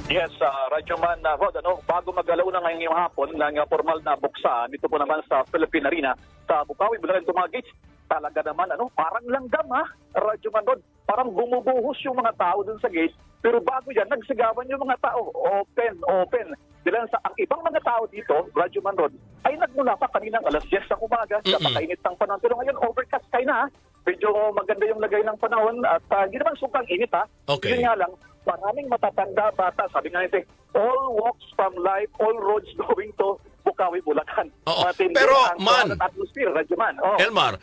Yes, Radyoman Rod, bago mag-alaw na ngayong hapon ng formal na buksan, dito po naman sa Philippine Arena, sa Bukawi, Bulacan, Tumagic, talaga naman, parang langgam Radyoman Rod, parang bumubuhos yung mga tao dun sa gate, pero bago yan, nagsigawan yung mga tao, open. Dahil ang ibang mga tao dito, Radyoman Rod, ay nagmula pa kaninang alas 10 ng umaga, sa pakainit ng panahon, pero ngayon overcast kayo na, medyo maganda yung lagay ng panahon, at hindi naman sukang init Okay. Yun nga lang, maraming matatanda bata, sabi nga natin, all walks from life, all roads going to Bukawi, Bulacan. Pero, man, atmosphere, Radyoman. Elmar,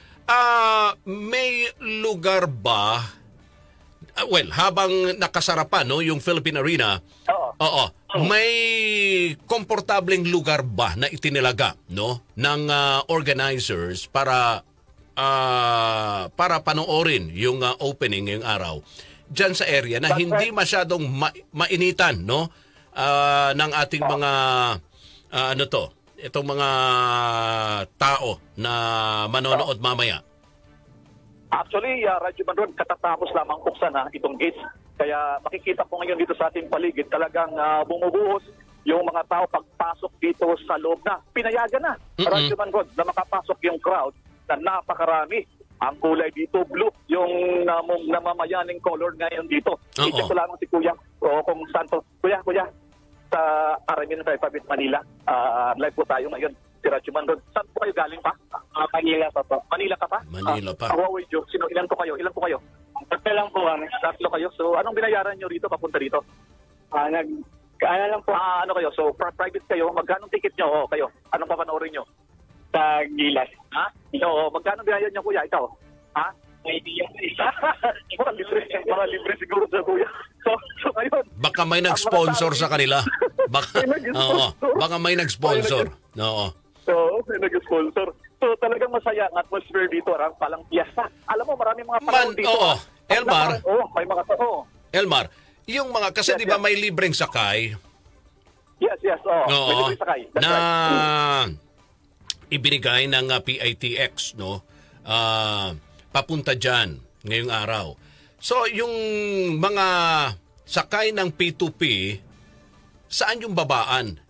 may lugar ba, habang nakasarapan yung Philippine Arena, may komportableng lugar ba na itinilaga ng organizers para panoorin yung opening ngayong araw dyan sa area na hindi masyadong mainitan ng ating mga itong mga tao na manonood mamaya? Actually, Radyoman Rod, katatapos lamang buksan itong gates. Kaya makikita ko ngayon dito sa ating paligid, talagang bumubuhos yung mga tao pagpasok dito sa loob na. Pinayagan na, Radyoman Rod, na makapasok yung crowd na napakarami. Ang kulay dito, blue, yung namamayaning color ngayon dito. Itin ko lamang si Kuya, kung saan to. Kuya, sa Aramin Pabit, Manila. Live po tayo ngayon. Si Radyoman Rod. Saan po kayo galing pa? Manila pa po. Manila ka pa? Manila pa. Huawei Jo. Ilan po kayo? Tatlo lang po kami. Tatlo kayo. So, anong binayaran nyo rito papunta dito? Ano lang po. Ano kayo? So, private kayo. Magkano ticket nyo? Kayo. Anong papanoorin nyo? Sa Gilas. So, magkano binayaran nyo, Kuya? Ikaw? May idea po isa. Mga libre siguro sa Kuya. So ngayon. Baka may nag-sponsor sa kanila. Baka may nag-sponsor. Oo. So, may nag-sponsor. So, talagang masaya ang atmosphere dito. Palang piyesta. Alam mo, maraming mga panahon dito. Elmar. May mga tao. Elmar, yung mga, kasi di ba may libreng sakay? Yes. May libreng sakay. Na ibinigay ng PITX, papunta dyan ngayong araw. So, yung mga sakay ng P2P, saan yung babaan?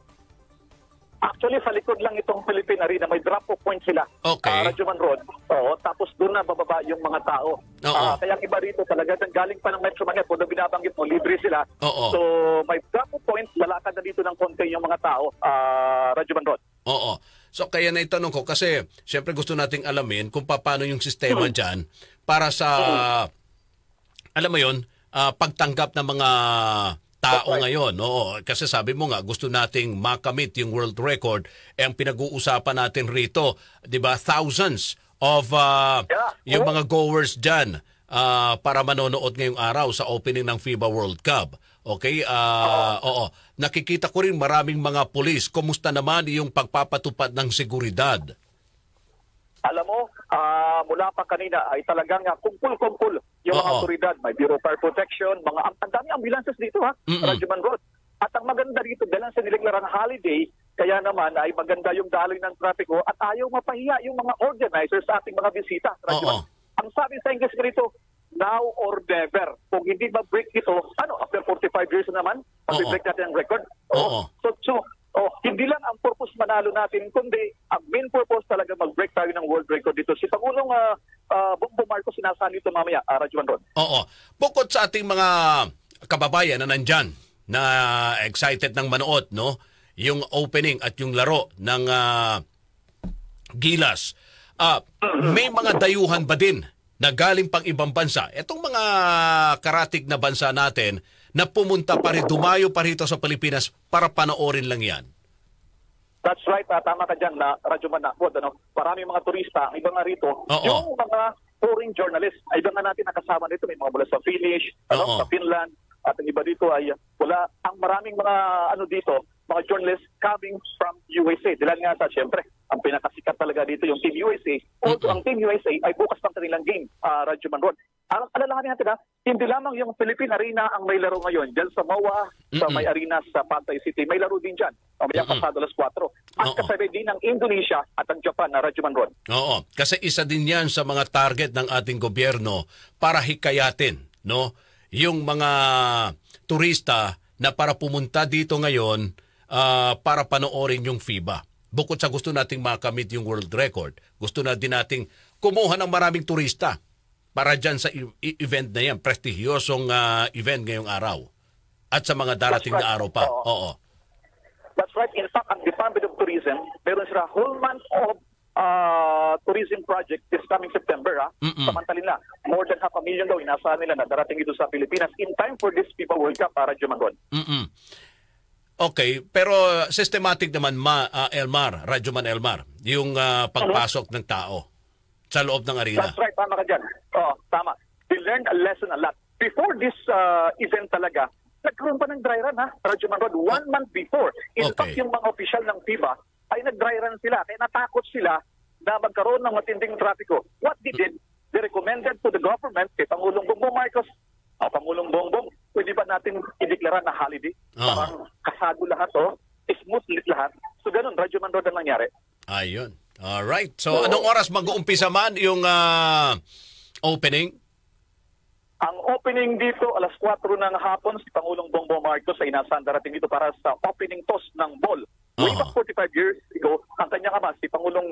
Actually, sa likod lang itong Philippine Arena, may drop-off point sila. Okay. Radyoman Road. Tapos doon na bababa yung mga tao. Kaya iba rito talaga, galing pa ng Metro Manila, kung binabanggit mo, libre sila. So, may drop-off point, lalakad na dito ng konti yung mga tao, Radyoman Road. So, kaya naitanong ko, kasi siyempre gusto nating alamin kung paano yung sistema dyan para sa, alam mo yun, pagtanggap ng mga tao ngayon. Kasi sabi mo nga, gusto nating makamit yung world record. Ang pinag-uusapan natin rito, di ba, thousands of yung mga goers dyan para manonood ngayong araw sa opening ng FIBA World Cup. Okay? Nakikita ko rin maraming mga pulis. Kumusta naman yung pagpapatupad ng seguridad? Alam mo, mula pa kanina ay talagang kumpul-kumpul yung mga otoridad. May Bureau of Fire Protection, ang dami ambulances dito Radyoman Road. At ang maganda dito, dahil sa niliglarang holiday, kaya naman ay maganda yung daloy ng trapiko at ayaw mapahiya yung mga organizers sa ating mga bisita. Ang sabi sa English ganito, now or never. Kung hindi mag-break ito, after 45 years naman, mag-break natin ang record. So, hindi lang ang purpose manalo natin, kundi ang main purpose talaga mag-break tayo ng world record dito. Si Pangulong Bongbong Marcos sinasali ito mamaya, Radyoman Road. Bukod sa ating mga kababayan na nandyan, na excited ng manood, yung opening at yung laro ng Gilas, may mga dayuhan ba din na galing pang ibang bansa? Itong mga karatig na bansa natin na pumunta pa rin, dumayo pa rito sa Pilipinas para panoorin lang yan. That's right. Tama ka dyan, Radyoman Rod. Maraming mga turista, ang iba nga rito, yung mga foreign journalists, ay iba nga natin nakasama dito. May mga mula sa Finnish, sa Finland, at ang iba dito ay wala. Ang maraming mga dito, mga journalists coming from USA. Dahil nga siyempre, ang pinakasikat talaga dito yung Team USA. Although ang Team USA ay bukas pang kanilang game, Radyoman Road. Ang alalahanin natin hindi lamang yung Philippine Arena ang may laro ngayon. Diyan sa MOA, sa may arena sa Pasay City, may laro din dyan. Mamaya pasado alas 4. At kasabay din ang Indonesia at ang Japan, Radyoman Road. Kasi isa din yan sa mga target ng ating gobyerno para hikayatin, yung mga turista na para pumunta dito ngayon para panoorin yung FIBA. Bukod sa gusto nating makamit yung world record, gusto na din nating kumuha ng maraming turista para dyan sa event na yan, prestigyosong event ngayong araw. At sa mga darating na araw pa. Oo. That's right. In fact, ang Department of Tourism, meron sila whole month of tourism project this coming September. Samantalin na, more than 500,000 daw inaasahan nila na darating dito sa Pilipinas in time for this FIFA World Cup para Jumagon. Okay, pero systematic naman Elmar, Radyoman Elmar, yung pagpasok ng tao sa loob ng arena. That's right, tama ka dyan. Tama. We learned a lesson a lot. Before this event talaga, nagkaroon pa ng dry run, Radyoman Rod, 1 month before. In fact, yung mga official ng FIBA ay nag-dry run sila. Kaya natakot sila na magkaroon ng matinding trapiko. What they did, they recommended to the government, kay Pangulong Bongbong Marcos, Pangulong Bongbong, pwede ba natin ideklara na holiday? Parang kasado lahat, smooth lahat. So ganun, Radyoman Rod ang nangyari. Ayun. Alright. So anong oras mag-uumpisa man yung opening? Ang opening dito, alas 4 ng hapon, si Pangulong Bongbong Marcos ay inasahan darating dito para sa opening toss ng ball. Way back 45 years ago, ang kanyang ama, si Pangulong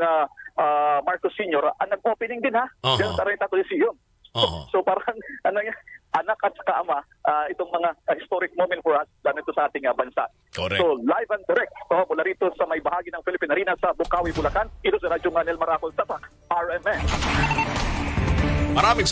Marcos Sr., ang nag-opening din, Diyan sa Renta Coliseum. So parang anak at saka ama, itong mga historic moment for us dito sa ating bansa. Correct. So live and direct mula rito sa may bahagi ng Philippine Arena sa Bukawi, Bulacan. Ito si Radyo Manel Maracol Tatak, RMN. Maraming